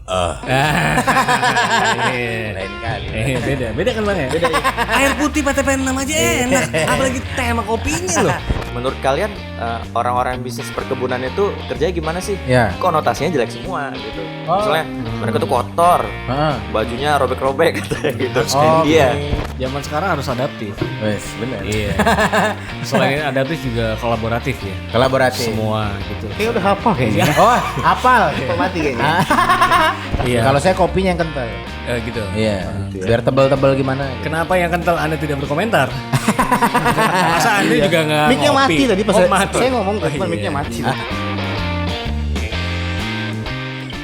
Lain kali. Beda kan Bang ya? Beda ya. Air putih PTP 6 aja enak, apalagi teh sama kopinya loh. Menurut kalian orang-orang bisnis perkebunan itu kerjanya gimana sih? Ya. Konotasinya jelek semua gitu. Misalnya mereka tuh kotor, bajunya robek-robek katanya gitu. Iya. Zaman sekarang harus adaptif. Wes, benar. Iya. Selain adaptif juga kolaboratif ya. Kolaborasi. Semua gitu. Kayak udah hafal kayaknya. Oh, hafal. Mati kayaknya. Iya. Kalau saya kopinya yang kental. Gitu. Iya. Biar tebal-tebal gimana? Kenapa yang kental Anda tidak berkomentar? Masa Anda juga nggak Mic-nya ngopi? mati tadi pas mati. saya ngomong tadi Oh, mic-nya iya. mati.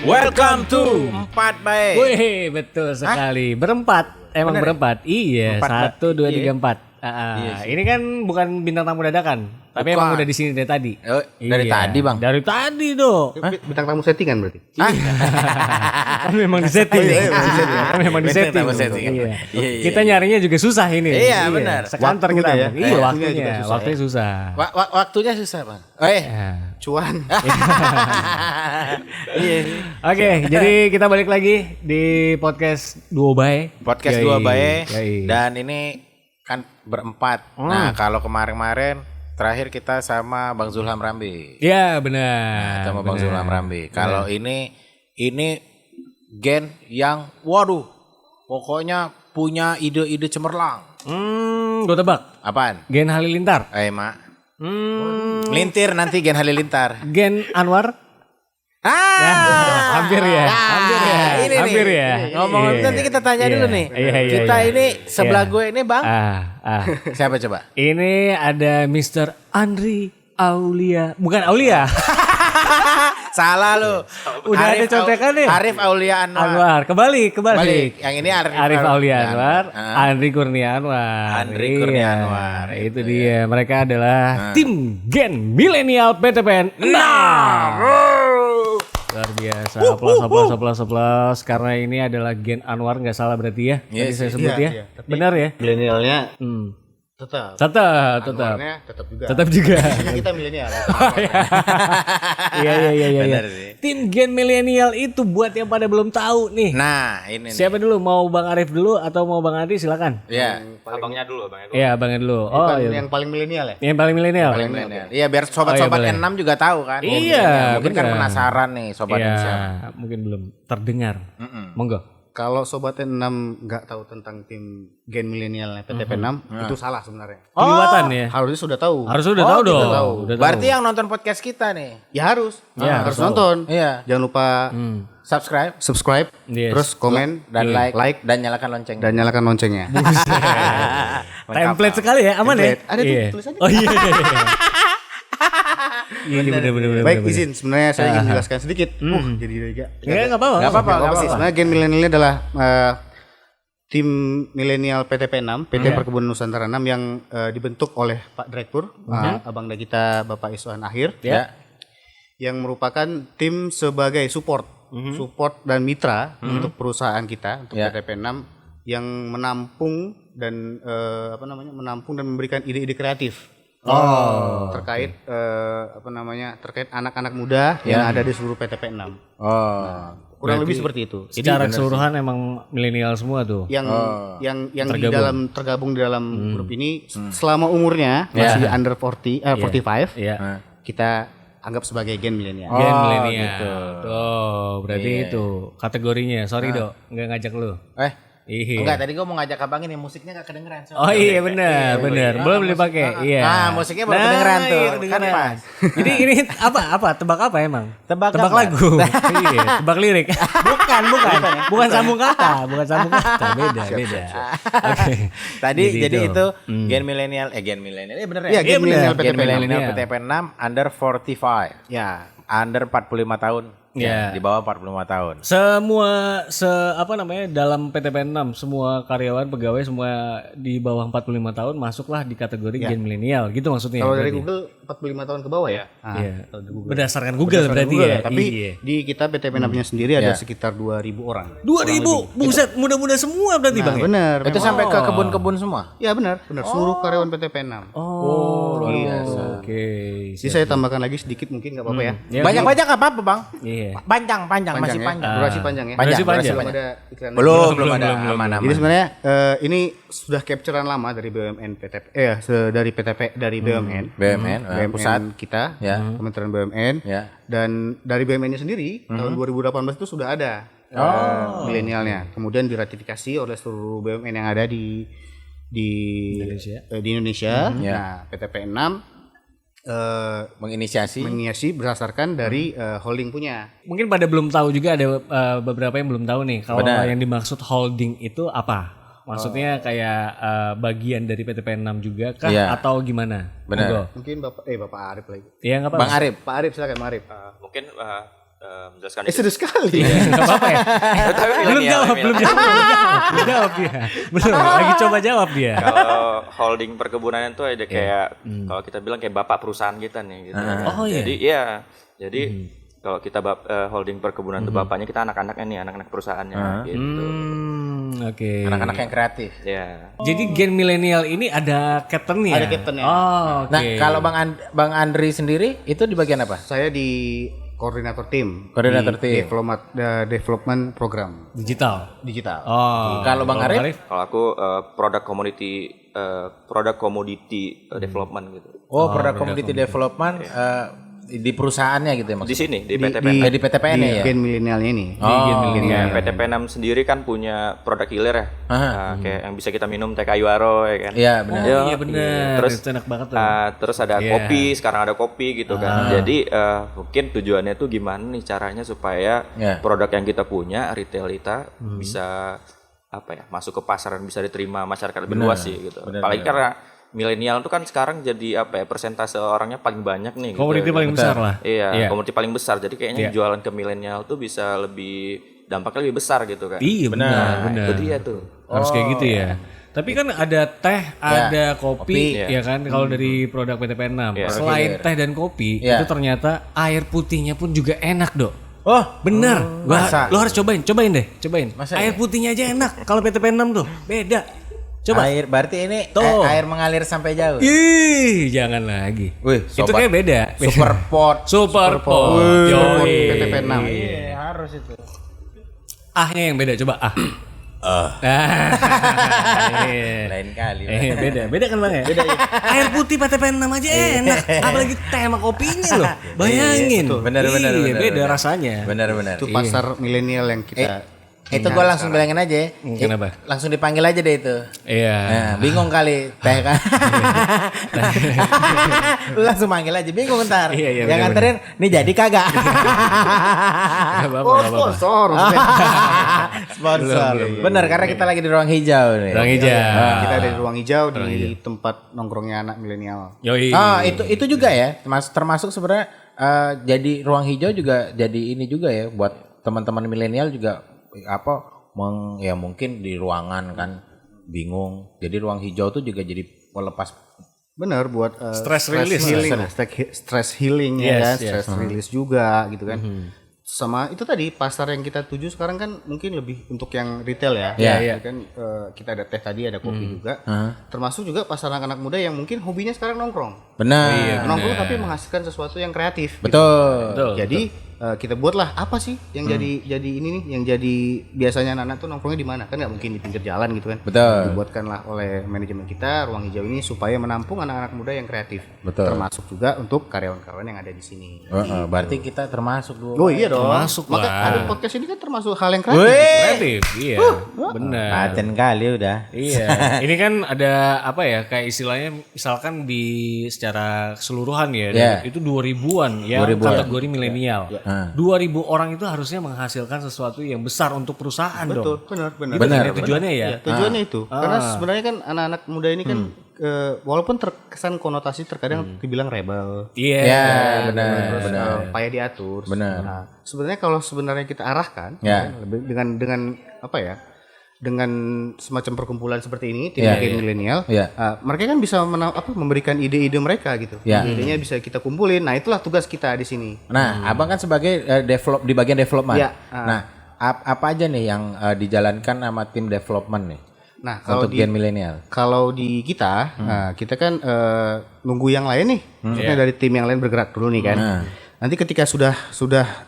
Welcome to 4 baik. Wih, betul sekali. Berempat. Emang berempat? Iya, 1, 2, 3, 4. Ini kan bukan bintang tamu dadakan, tapi emang udah di sini dari tadi. Oh, dari tadi, Bang. Dari tadi dong. Bintang tamu settingan berarti. Kan memang di setting. Kan memang di setting. Tamu setting. Iya. Iya. Kita nyarinya juga susah ini. Iya, benar. Sekantor Waktunya kita. ya. Iya, Waktunya juga waktunya. susah Waktunya susah. Waktunya susah, Bang. Cuan. Iya. Oke, jadi kita balik lagi di podcast Duo Bae. Podcast Yoi. Dua Bae. Yoi. Dan ini kan berempat. Nah, kalau kemarin-kemarin terakhir kita sama Bang Zulham Rambi. Iya, benar. Sama Bang benar. Zulham Rambi. Kalau ini gen yang waduh, pokoknya punya ide-ide cemerlang. Gue tebak. Apaan? Gen Halilintar. Mak. Melintir nanti Gen Halilintar. Gen Anwar. Hampir ya. Ini Hampir nih. ya. Ngomong Iya. nanti kita tanya Iya. dulu nih. Iya, Kita iya. ini sebelah Iya. gue ini Bang. Siapa Siapa coba? Ini ada Mr. Andri Aulia. Bukan Aulia. Salah lu. Udah ada contekan nih. Arif Aulia Anwar. Anwar. Kebalik. Balik. Yang ini Arif Aulia Anwar, Andri Kurnia Anwar. Andri Kurnia Anwar, Itu dia. Mereka adalah tim Gen Milenial PTPN 6. Luar biasa. Aplaus. Karena ini adalah Gen Anwar, nggak salah berarti ya. Tadi saya sebut ya. Benar ya? Milenialnya tetap. Tetap. Anwarnya tetap juga. Tetap juga. Kita milenial. Iya. Benar sih. Tim Gen Milenial itu buat yang pada belum tahu nih. Nah, ini nih. Siapa dulu? Mau Bang Arif dulu atau mau Bang Andi? Silakan. Iya. Abangnya dulu. Iya, Abangnya dulu. Oh, Bukan iya. yang paling milenial ya? Yang paling milenial. Milenial. Iya, biar sobat-sobat Oh, iya, boleh. N6 juga tahu kan. Iya, Milenial. Mungkin kan benar. penasaran nih sobat Iya, siapa. mungkin belum terdengar. Monggo. Kalau sobat N6 nggak tahu tentang tim Gen Milenial PTP 6 itu salah sebenarnya. Keliwatan ya. Harusnya sudah tahu. Harus udah tahu dong. tahu. Udah tahu. Berarti yang nonton podcast kita nih. Ya harus. Ya, harus harus nonton. Iya. Jangan lupa Subscribe Yes. terus komen dan Iya. like dan nyalakan lonceng. dan nyalakan loncengnya. Template sekali ya, aman ya? Template. Ada tuh Iya. tulisannya. Oh iya. Iya bener. Baik, izin sebenarnya saya ingin menjelaskan sedikit. Jadi juga. Ya enggak apa-apa. Nggak apa-apa. Sebenarnya Gen Milenial ini adalah tim milenial PTP 6, PT Perkebunan Nusantara 6 yang dibentuk oleh Pak Direktur, Abangda kita Bapak Iswan Akhir, Ya. yang merupakan tim sebagai support dan mitra untuk perusahaan kita untuk Ya. PTP 6 yang menampung dan menampung dan memberikan ide-ide kreatif. Terkait terkait anak-anak muda yang ada di seluruh PTP 6. Kurang lebih seperti itu. Secara keseluruhan emang milenial semua tuh. Yang di dalam tergabung di dalam grup ini selama umurnya masih under 45 Iya. kita anggap sebagai gen milenial. Gen milenial. gitu. Tuh, berarti itu kategorinya. Sorry, Dok, enggak ngajak lu. Iya. Enggak, tadi gua mau ngajak Abang ini musiknya enggak kedengeran. Oh iya benar. Belum dipakai. Iya. Nah, musiknya baru kedengeran tuh. Iya, Kan kedengeran. pas. Jadi ini apa? Tebak apa emang? Tebak Tebak apa? lagu. Iya, tebak lirik. Bukan sambung kata, beda. Oke. Tadi jadi itu gen milenial ya bener ya? Iya, gen milenial Gen PTP 6. milenial PTP 6 under 45. Ya, Under 45 tahun. Ya. Di bawah 45 tahun. Semua dalam PTP 6 semua karyawan pegawai semua di bawah 45 tahun masuklah di kategori gen milenial gitu maksudnya. kalau dari berarti? Google 45 tahun ke bawah ya. Iya. Berdasarkan Google berarti ya. Tapi Iya. di kita PTP 6-nya sendiri ada sekitar 2.000 orang. 2000, buset, muda-muda semua berarti Bang. Ya? Benar. Itu sampai ke kebun-kebun semua. Ya benar. Seluruh karyawan PTP 6. Oh, luar biasa. Oke. Jadi saya tambahkan lagi sedikit mungkin nggak apa-apa ya. Ya, Banyak-banyak nggak apa-apa bang. Iya. Panjang, masih ya. panjang. Durasi panjang ya. Durasi panjang. Belum ada iklan. Belum ada aman-aman. Jadi sebenarnya ini sudah capturean lama dari BUMN PTP dari PTP dari BUMN. BUMN pusat kita, Ya. Kementerian BUMN. ya. Dan dari BUMN-nya sendiri tahun 2018 itu sudah ada milenialnya. Kemudian diratifikasi oleh seluruh BUMN yang ada di Indonesia. Ya. Nah, PTP 6 menginisiasi berdasarkan dari holding punya. Mungkin pada belum tahu juga ada beberapa yang belum tahu nih kalau Benar. yang dimaksud holding itu apa? Maksudnya kayak bagian dari PTP 6 juga kah Iya. atau gimana? Benar. Monggo. Mungkin Bapak Arif lagi. Iya enggak apa-apa. Bang Arif. Pak Arif silakan Pak Arif. Mungkin menjelaskan Serius sekali. Enggak apa-apa ya. Tapi belum milenial, jawab dia. Belum lagi coba jawab dia. Kalau holding perkebunan itu ada kayak kalau kita bilang kayak bapak perusahaan kita nih gitu. Oh, iya. Jadi jadi kalau kita holding perkebunan itu bapaknya, kita anak-anaknya nih, anak-anak perusahaannya gitu. Oke. Anak-anak yang kreatif. Ya. Jadi gen milenial ini ada captainnya. Ada captainnya. Oh, oke. Nah kalau Bang Andri sendiri itu di bagian apa? Saya di koordinator tim. Koordinator di tim. Development program Digital. digital. Oh. Kalau Bang Arif? Kalau aku product commodity development gitu. Oh, produk community development di perusahaannya gitu ya maksudnya. Di sini di Di- PTP. Di PTPN di ya. gen milenialnya ini. Ya, PTP 6 sendiri kan punya produk hilir ya. Kayak yang bisa kita minum teh kayu aro ya kan. Iya benar. Oh, iya benar. Terus Itu enak banget tuh. terus ada kopi, sekarang ada kopi gitu kan. Jadi mungkin tujuannya tuh gimana nih caranya supaya produk yang kita punya, retail kita bisa apa ya, masuk ke pasar dan bisa diterima masyarakat lebih luas sih gitu. Apalagi karena milenial tuh kan sekarang jadi apa ya, persentase orangnya paling banyak nih gitu. Community paling besar lah. Iya, community paling besar. Jadi kayaknya jualan ke milenial tuh bisa lebih dampaknya lebih besar gitu kan. Iya benar. Itu dia tuh. Harus kayak gitu ya. Tapi kan ada teh, ada kopi, Kopi, ya kan kalau dari produk PTP 6. Selain teh dan kopi, itu ternyata air putihnya pun juga enak, Dok. Oh, Bener. masa? Lo harus cobain deh. Masa Air putihnya aja enak. Kalau PTP 6 tuh beda. Coba. air berarti ini Tuh. air mengalir sampai jauh. Ih, jangan lagi. Wih, Itu sobat. kayak beda. Super pot. Super pot. Support Yoi. PTP 6. Iya, harus itu. Ahnya yang beda, coba ah. Iya. Lain kali. Beda kan Bang ya? Beda ya. Air putih PTP 6 aja enak, apalagi teh sama kopinya loh. Bayangin. Benar. Iya, beda rasanya. Benar. Itu pasar milenial yang kita Itu gue langsung bilangin aja. Kenapa? Langsung dipanggil aja deh itu. Iya. Nah, bingung kali teh kan. Lu langsung manggil aja, bingung ntar. Iya, yang bener, nganterin, nih jadi kagak. Nggak apa-apa. sponsor. Sponsor. Bener, karena kita lagi di ruang hijau nih. Ruang hijau. Kita ada di ruang hijau di tempat nongkrongnya anak milenial. Yoi. Itu juga ya, termasuk sebenarnya jadi ruang hijau juga jadi ini juga ya buat teman-teman milenial juga ya mungkin di ruangan kan bingung. Jadi ruang hijau tuh juga jadi melepas Bener buat Stress release. stress healing ya Yes, kan, yes. stress release juga gitu kan. Sama itu tadi pasar yang kita tuju sekarang kan mungkin lebih untuk yang retail ya. Iya. Kan kita ada teh tadi, ada kopi juga. Termasuk juga pasar anak-anak muda yang mungkin hobinya sekarang nongkrong. benar. Nongkrong tapi menghasilkan sesuatu yang kreatif. Betul. Jadi kita buatlah apa sih yang jadi ini nih, yang jadi biasanya anak-anak tuh nongkrongnya di mana? Kan nggak mungkin di pinggir jalan gitu kan. Betul. Dibuatkanlah oleh manajemen kita ruang hijau ini supaya menampung anak-anak muda yang kreatif. Betul. Termasuk juga untuk karyawan-karyawan yang ada di sini. Berarti kita termasuk dulu. Oh iya dong. Termasuk Maka lah. ada podcast ini kan termasuk hal yang kreatif. Kreatif, iya. Benar. Paten kali udah. Iya. Ini kan ada apa ya, kayak istilahnya misalkan di secara keseluruhan ya, Yeah. itu 2000-an ya 2000-an. kategori milenial. 2000 orang itu harusnya menghasilkan sesuatu yang besar untuk perusahaan Betul, dong. benar. Gitu kan ya tujuannya ya. Iya, tujuannya itu. Karena sebenarnya kan anak-anak muda ini kan walaupun terkesan konotasi terkadang dibilang rebel. Iya. Ya, benar. Terus payah diatur. Benar. Nah, sebenarnya kalau sebenarnya kita arahkan Ya. lebih dengan apa ya? Dengan semacam perkumpulan seperti ini, tim Ya, milenial, Ya. mereka kan bisa memberikan ide-ide mereka gitu. Ya. Idenya bisa kita kumpulin. Nah, itulah tugas kita di sini. Nah, abang kan sebagai di bagian development. Ya. Nah, apa aja nih yang dijalankan sama tim development nih? Nah, kalau untuk gen milenial. Kalau di kita, nah, kita kan nunggu yang lain nih, maksudnya dari tim yang lain bergerak dulu nih kan. Nanti ketika sudah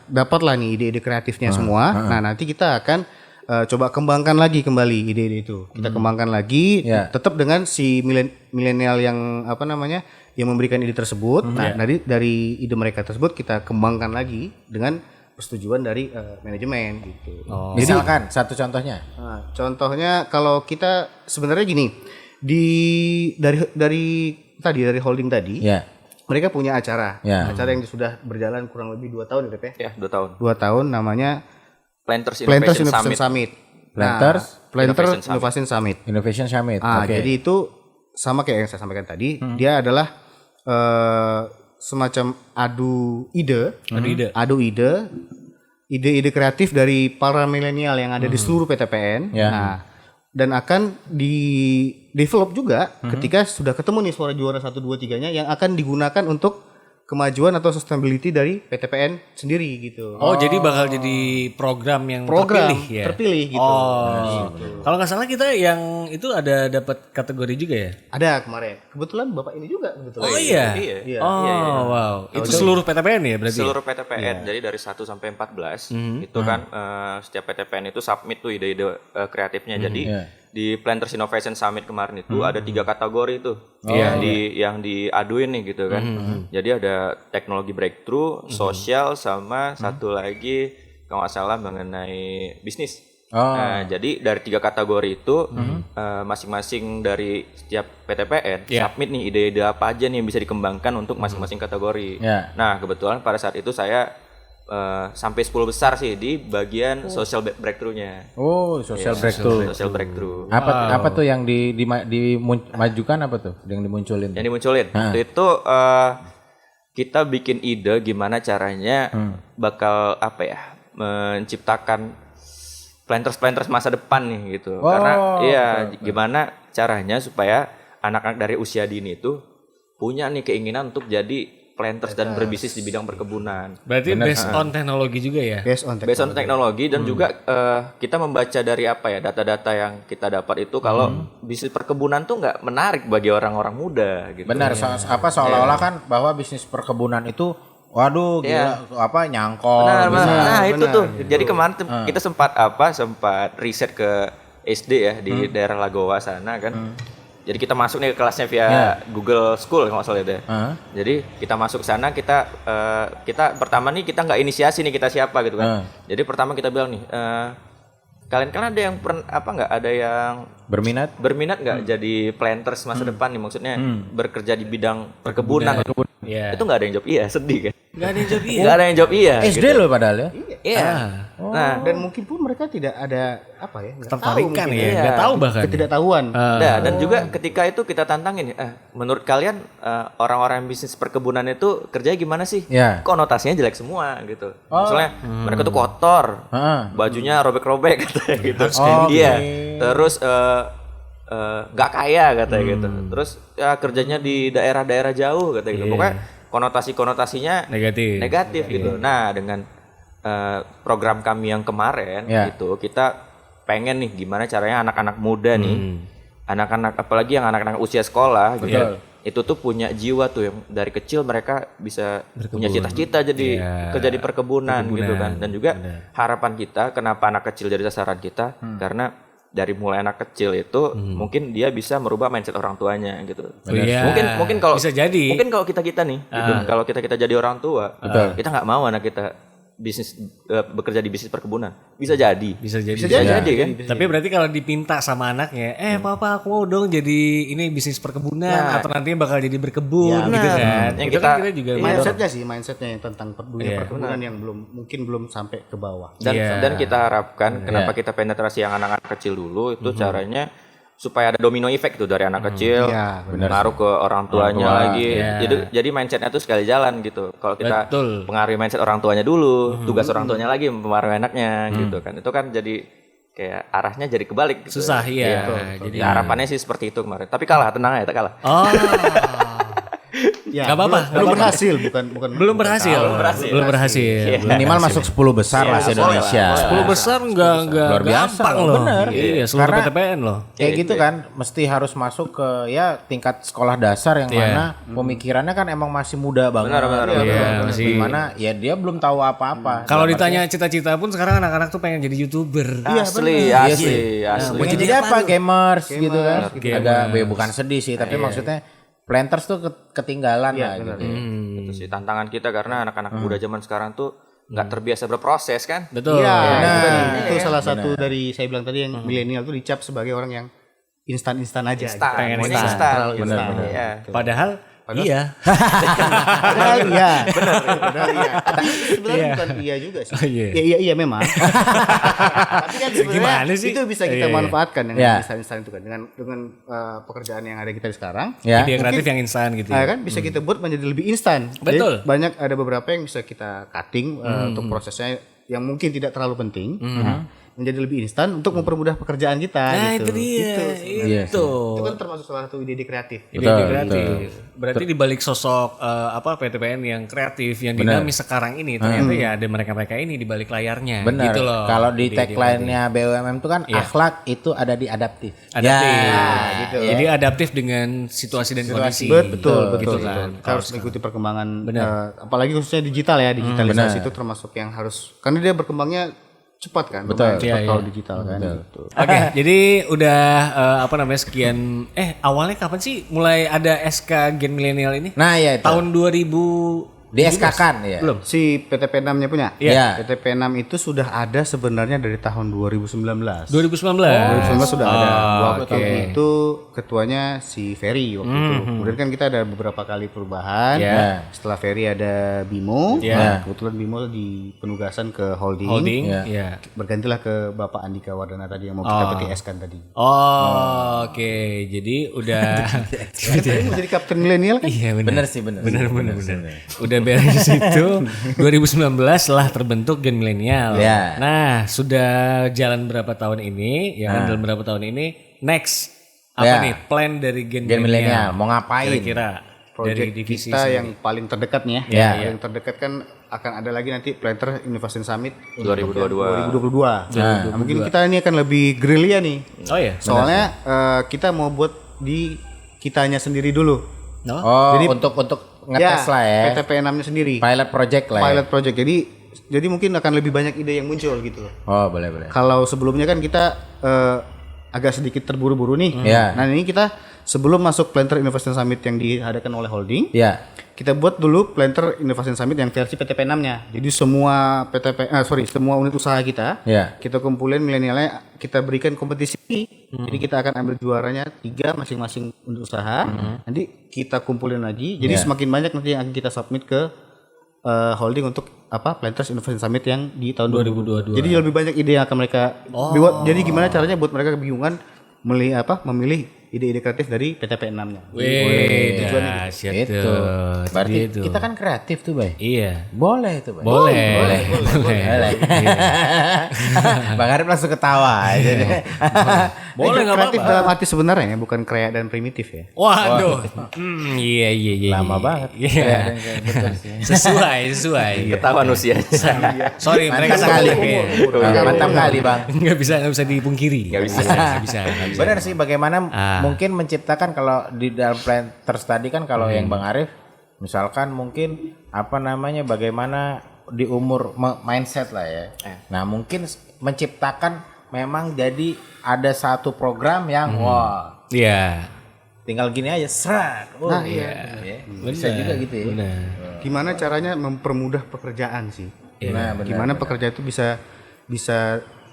dapat lah nih ide-ide kreatifnya semua, nah nanti kita akan coba kembangkan lagi kembali ide-ide itu. Kita kembangkan lagi, tetap dengan si milenial yang apa namanya, yang memberikan ide tersebut. Nah, dari ide mereka tersebut kita kembangkan lagi dengan persetujuan dari manajemen gitu. Misalkan satu contohnya. Nah, contohnya kalau kita sebenarnya gini, dari holding tadi, mereka punya acara yang sudah berjalan kurang lebih 2 tahun ya, Dep? Ya, 2 tahun. 2 tahun namanya Planters Innovation Summit. Summit. Planters Innovation Summit. Innovation Summit. Jadi itu sama kayak yang saya sampaikan tadi, dia adalah semacam adu ide kreatif dari para milenial yang ada di seluruh PTPN. Nah, dan akan di develop juga ketika sudah ketemu nih suara juara 1 2 3-nya yang akan digunakan untuk kemajuan atau sustainability dari PTPN sendiri gitu. Oh, jadi bakal jadi program yang terpilih ya. Terpilih gitu. Gitu. Kalau nggak salah kita yang itu ada dapat kategori juga ya? Ada kemarin. Kebetulan Bapak ini juga kebetulan. Oh iya. Iya. Wow. Itu seluruh PTPN ya berarti? Seluruh PTPN. Jadi dari 1 sampai 14 itu kan setiap PTPN itu submit tuh ide-ide kreatifnya. Jadi di Planters Innovation Summit kemarin itu ada 3 kategori tuh yang diaduin nih gitu kan. Jadi ada teknologi breakthrough, sosial, sama satu lagi kalau nggak salah mengenai bisnis. Nah, jadi dari 3 kategori itu masing-masing dari setiap PTPN submit nih ide-ide apa aja nih yang bisa dikembangkan untuk masing-masing kategori. Nah, kebetulan pada saat itu saya sampai 10 besar sih di bagian social breakthrough-nya. Oh, social breakthrough. Social breakthrough. Apa tuh yang dimajukan apa tuh? Yang dimunculin? Yang dimunculin. Itu kita bikin ide gimana caranya bakal apa ya? Menciptakan planters masa depan nih gitu. Karena gimana caranya supaya anak-anak dari usia dini itu punya nih keinginan untuk jadi planters dan berbisnis di bidang perkebunan. Berarti based on teknologi juga ya? Based on teknologi dan juga kita membaca dari apa ya data-data yang kita dapat itu kalau bisnis perkebunan tuh nggak menarik bagi orang-orang muda gitu. Benar, seolah-olah kan bahwa bisnis perkebunan itu waduh gila nyangkol. Nah, itu tuh. Jadi kemarin kita sempat riset ke SD ya di daerah Lagowa sana kan. Jadi kita masuk nih ke kelasnya via Google School kalau nggak salah deh. Jadi kita masuk ke sana kita pertama nih kita nggak inisiasi nih kita siapa gitu kan. Jadi pertama kita bilang nih kalian kan ada yang ada yang berminat nggak jadi planters masa depan nih maksudnya bekerja di bidang perkebunan. Itu nggak ada yang jawab iya, sedih kan. Nggak ada yang jawab iya. Nggak ada yang jawab iya. SD loh padahal ya. Iya. Nah, dan mungkin pun mereka tidak ada tertarikan ya, nggak tahu bahkan ketidaktahuan. Dan juga ketika itu kita tantangin menurut kalian orang-orang bisnis perkebunan itu kerjanya gimana sih? Konotasinya jelek semua gitu. Soalnya mereka tuh kotor, bajunya robek-robek katanya gitu. Terus nggak kaya katanya gitu. Terus kerjanya di daerah-daerah jauh katanya gitu. Pokoknya konotasinya negatif gitu. Nah, dengan program kami yang kemarin gitu kita pengen nih gimana caranya anak-anak muda nih, anak-anak apalagi yang anak-anak usia sekolah gitu, itu tuh punya jiwa tuh yang dari kecil mereka bisa punya cita-cita jadi kerja di perkebunan gitu kan. Dan juga harapan kita kenapa anak kecil jadi sasaran kita karena dari mulai anak kecil itu mungkin dia bisa merubah mindset orang tuanya gitu. Mungkin kalau bisa jadi. Mungkin kalau kita nih gitu, kalau kita jadi orang tua, kita nggak mau anak kita bisnis bekerja di bisnis perkebunan. Bisa jadi kan. Tapi berarti kalau dipinta sama anaknya, papa aku mau dong jadi ini bisnis perkebunan atau nantinya bakal jadi berkebun gitu kan. Yang itu kita, kan kita juga mindsetnya yang tentang dunia perkebunan yang belum sampai ke bawah. Dan kita harapkan kenapa kita penetrasi yang anak-anak kecil dulu itu caranya supaya ada domino effect tuh dari anak kecil ngaruh ke orang tuanya lagi. Jadi mindsetnya tuh sekali jalan gitu. Kalau kita pengaruhi mindset orang tuanya dulu, tugas orang tuanya lagi mempengaruhi anaknya gitu kan. Itu kan jadi kayak arahnya jadi kebalik gitu. Susah Jadi harapannya sih seperti itu kemarin. Tapi kalah, tenang aja, kalah. Ya, Gak apa-apa, belum berhasil, bukan Belum berhasil. Belum berhasil. Minimal masuk 10 besar lah se-Indonesia. 10 besar enggak Luar biasa gampang loh, loh. bener. Iya, seluruh Karena- PTPN loh. Kayak gitu kan, mesti harus masuk ke ya tingkat sekolah dasar yang mana pemikirannya kan emang masih muda banget. Benar. Iya, masih. Dimana ya dia belum tahu apa-apa. Kalau ditanya cita-cita pun sekarang anak-anak tuh pengen jadi YouTuber. Asli. Mau jadi apa? Gamers gitu kan. Gamers. Agak bukan sedih sih, tapi maksudnya Planters tuh ketinggalan lah gitu. Itu sih tantangan kita karena anak-anak muda zaman sekarang tuh nggak terbiasa berproses kan. Betul. Iya, Benar. itu salah satu dari saya bilang tadi yang milenial tuh dicap sebagai orang yang instan-instan aja. Pengen Maunya instan. instan. Benar. Iya. Padahal iya. Padahal iya, padahal iya. Tapi sebenarnya bukan iya juga sih. Oh, iya. Iya memang. Tapi kan sebenarnya Gimana sih? itu bisa kita Iya, iya. manfaatkan dengan Iya. instan-instan itu kan dengan pekerjaan yang ada kita sekarang. Ya. Ide kreatif yang instan gitu. Kan bisa kita buat menjadi lebih instan. Betul. Jadi, banyak ada beberapa yang bisa kita cutting untuk prosesnya yang mungkin tidak terlalu penting. Menjadi lebih instan untuk mempermudah pekerjaan kita. Nah, gitu. itu dia. Iya sih. Itu. Itu kan termasuk salah satu ide kreatif. Ide kreatif. Berarti di balik sosok PTPN yang kreatif, yang dinamis sekarang ini ternyata ya ada mereka-mereka ini di balik layarnya. Benar. Gitu loh. Kalau di Ide-ide tagline-nya BUMN itu kan akhlak itu ada di adaptif. adaptif. gitu. Jadi adaptif dengan situasi dan kondisi. Betul. Gitu kan. Kita harus mengikuti perkembangan apalagi khususnya digital ya, digitalisasi itu termasuk yang harus karena dia berkembangnya cepat kan. Betul. Cepat Iya, kalau digital kan. Gitu. Oke, jadi udah sekian awalnya kapan sih mulai ada SK Gen Milenial ini? Nah, ya itu. Tahun 2000 Di SK-kan ya. belum. Si PTP6-nya punya? Iya. PTP6 itu sudah ada sebenarnya dari tahun 2019. 2019. 2019 sudah ada. Waktu oke. itu ketuanya si Ferry waktu itu. Kemudian kan kita ada beberapa kali perubahan. Ya. Setelah Ferry ada Bimo. Ya. Nah, kebetulan Bimo di penugasan ke holding. Holding. Ya. Iya. Bergantilah ke Bapak Andika Wardana tadi yang mau kita PTS kan tadi. Oh, oke. Jadi udah Katanya mau jadi kapten milenial kan? Iya Bener sih, bener. Bener. Udah beres itu 2019 lah terbentuk Gen Milenial. Ya. Nah, sudah jalan berapa tahun ini? Ya kan dalam berapa tahun ini? Next apa Ya. nih plan dari Gen Gen Milenial? milenial mau ngapain? Kira-kira dari Project divisi kita sendiri. yang paling terdekat nih ya. Ya. Yang terdekat kan akan ada lagi nanti Planter Innovation Summit 2022. 2022. Nah, mungkin kita ini akan lebih gerilya nih. Oh ya. Soalnya kita mau buat di kitanya sendiri dulu. Oh, Jadi- untuk ngetes lah ya. PTP6-nya sendiri. Pilot project lah. Ya. Pilot project. Jadi mungkin akan lebih banyak ide yang muncul gitu. Oh, boleh. Kalau sebelumnya kan kita agak sedikit terburu-buru nih. Ya. Nah, ini kita sebelum masuk Planter Innovation Summit yang diadakan oleh holding, Ya. kita buat dulu Planter Innovation Summit yang versi PTP6-nya. Jadi semua semua unit usaha kita, Ya. kita kumpulin milenialnya, kita berikan kompetisi. Jadi kita akan ambil juaranya 3 masing-masing unit usaha. Nanti kita kumpulin lagi. Jadi semakin banyak nanti yang akan kita submit ke holding untuk Planters Innovation Summit yang di tahun 2022. Jadi lebih banyak ide yang akan mereka buat. Jadi gimana caranya buat mereka kebingungan memilih ide-ide kreatif dari PTP6-nya. Wih, dahsyat Itu. tuh. Berarti Itu. kita kan kreatif tuh, Bay. Iya. Boleh itu, Bay. Boleh. Bang Arif langsung ketawa aja deh. Boleh nggak kreatif apa-apa. dalam arti sebenarnya ya, bukan kreatif dan primitif ya. Waduh. Iya. Lama banget. Iya. Sesuai. Ketahuan usianya. Sorry, mereka Mantap kali. sangat Mantap kali, Bang. nggak bisa dipungkiri. Nggak bisa. Benar sih, bagaimana mungkin menciptakan kalau di dalam Planters tadi kan kalau yang Bang Arif misalkan mungkin bagaimana di umur mindset lah ya. Nah, mungkin menciptakan memang jadi ada satu program yang wah Iya. tinggal gini aja serat. Nah, iya. Bisa juga gitu ya. Benar. Gimana caranya mempermudah pekerjaan sih? Nah, benar. Gimana pekerjaan itu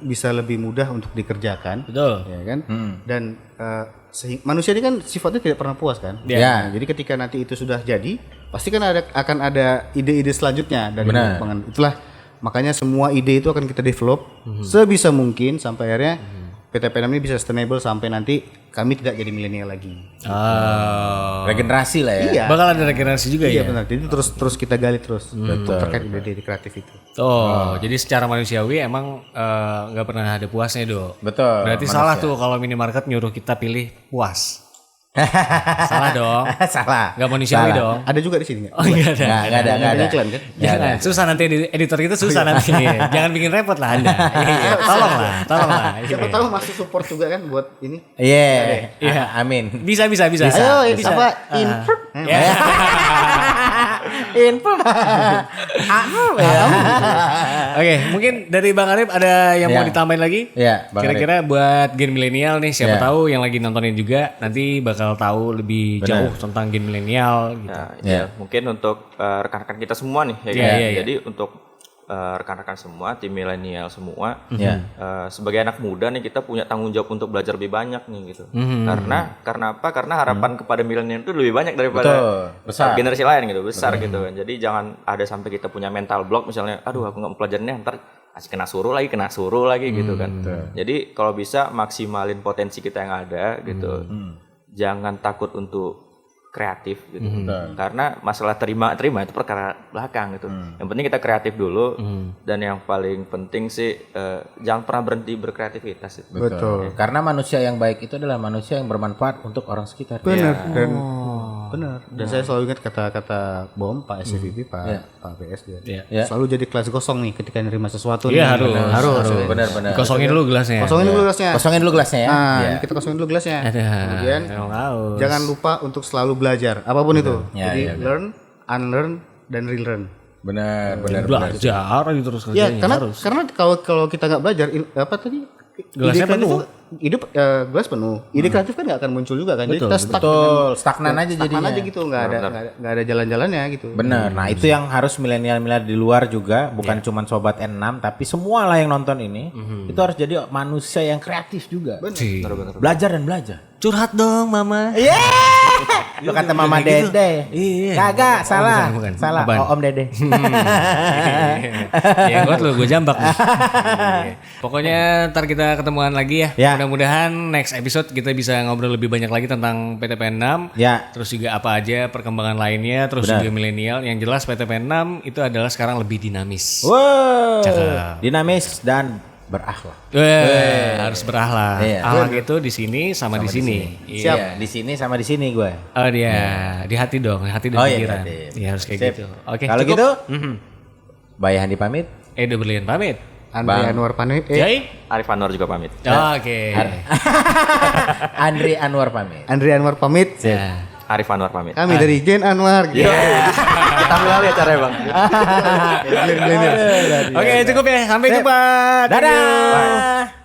bisa lebih mudah untuk dikerjakan, Betul. ya kan? Dan manusia ini kan sifatnya tidak pernah puas kan? Ya. Nah, jadi ketika nanti itu sudah jadi, pasti kan akan ada ide-ide selanjutnya dari Benar. pengembangan. Itulah makanya semua ide itu akan kita develop sebisa mungkin sampai akhirnya PTP6 ini bisa sustainable sampai nanti kami tidak jadi milenial lagi. Oh. Regenerasi lah ya. Iya. Bakal ada regenerasi juga Iya ya. benar. Jadi terus kita gali terus terkait ide-ide kreatif itu. Oh, jadi secara manusiawi emang nggak pernah ada puasnya, Dok. Betul. Berarti salah tuh kalau minimarket nyuruh kita pilih puas. Salah dong. Salah. Gak manusiawi dong. Ada juga di sini nggak? Oh iya ada. Nggak ada. Iklan kan? Jangan, susah nanti editor kita susah nanti. Jangan bikin repot lah Anda. Iya, tolonglah. Siapa tahu masuk support juga kan buat ini. Iya. Amin. Bisa. Ayo, bisa. apa? Info. Info. Oke, mungkin dari Bang Arif ada yang mau ditambahin lagi? Iya, Bang Kira-kira buat Gen milenial nih, siapa tahu yang lagi nontonin juga nanti bakal tahu lebih jauh tentang Gen milenial gitu. Ya, mungkin untuk rekan-rekan kita semua nih ya. Jadi untuk rekan-rekan semua, tim milenial semua, sebagai anak muda nih kita punya tanggung jawab untuk belajar lebih banyak nih gitu. Karena apa? Karena harapan kepada milenial itu lebih banyak daripada generasi lain gitu, besar gitu kan. Jadi jangan ada sampai kita punya mental block misalnya, aduh aku nggak mau pelajarin ntar kena suruh lagi gitu kan. Jadi kalau bisa maksimalin potensi kita yang ada gitu. Jangan takut untuk kreatif gitu. Karena masalah terima itu perkara belakang gitu. Yang penting kita kreatif dulu dan yang paling penting sih jangan pernah berhenti berkreativitas itu. Betul. Karena manusia yang baik itu adalah manusia yang bermanfaat untuk orang sekitar. Benar. Dan saya selalu ingat kata-kata Bom, Pak SCVP, Pak PS dia. Selalu jadi kelas gosong nih ketika nerima sesuatu. Iya, harus. Benar. Kosongin dulu gelasnya. Kosongin dulu gelasnya ya. Kita kosongin dulu gelasnya. Kemudian jangan lupa untuk selalu belajar apapun itu. Jadi learn, unlearn, dan relearn. Benar. Belajar aja terus Ya, kerjanya karena kalau kita nggak belajar apa tadi? Gelasnya penuh. Gelas penuh. Ide kreatif kan nggak akan muncul juga kan. Jadi kita stagnan aja jadinya. gitu, nggak ada jalan-jalannya gitu. Benar. Nah, itu yang harus milenial di luar juga, bukan cuma sobat N6 tapi semua lah yang nonton ini, itu harus jadi manusia yang kreatif juga. Benar. Belajar dan belajar. Curhat dong mama. Lu kata Mama Dede. Iya. Kagak, salah. Bukan. Salah. Apaan? Om Dede. Ya gue jambak nih. Pokoknya ntar kita ketemuan lagi ya. Mudah-mudahan next episode kita bisa ngobrol lebih banyak lagi tentang PTPN 6. Terus juga apa aja perkembangan lainnya. Terus juga milenial. Yang jelas PTPN 6 itu adalah sekarang lebih dinamis. Wow. Cakep. Dinamis dan berakhlak. Harus berakhlak. Akhlak itu di sini sama di sini. Siap. Di sini sama di sini gue. Oh dia di hati dong, hati dan pikiran. Iya harus kayak gitu. Oke. Kalau gitu, Bayahandi pamit. Edo Berlian pamit. Andri Anwar pamit. Jai. Arif Anwar juga pamit. Oke. Andri Anwar pamit. Andri Anwar pamit. Arif Anwar pamit. Kami dari Gen Anwar. Kita mulai acaranya Bang. Oke, cukup ya. Sampai jumpa. Dadah.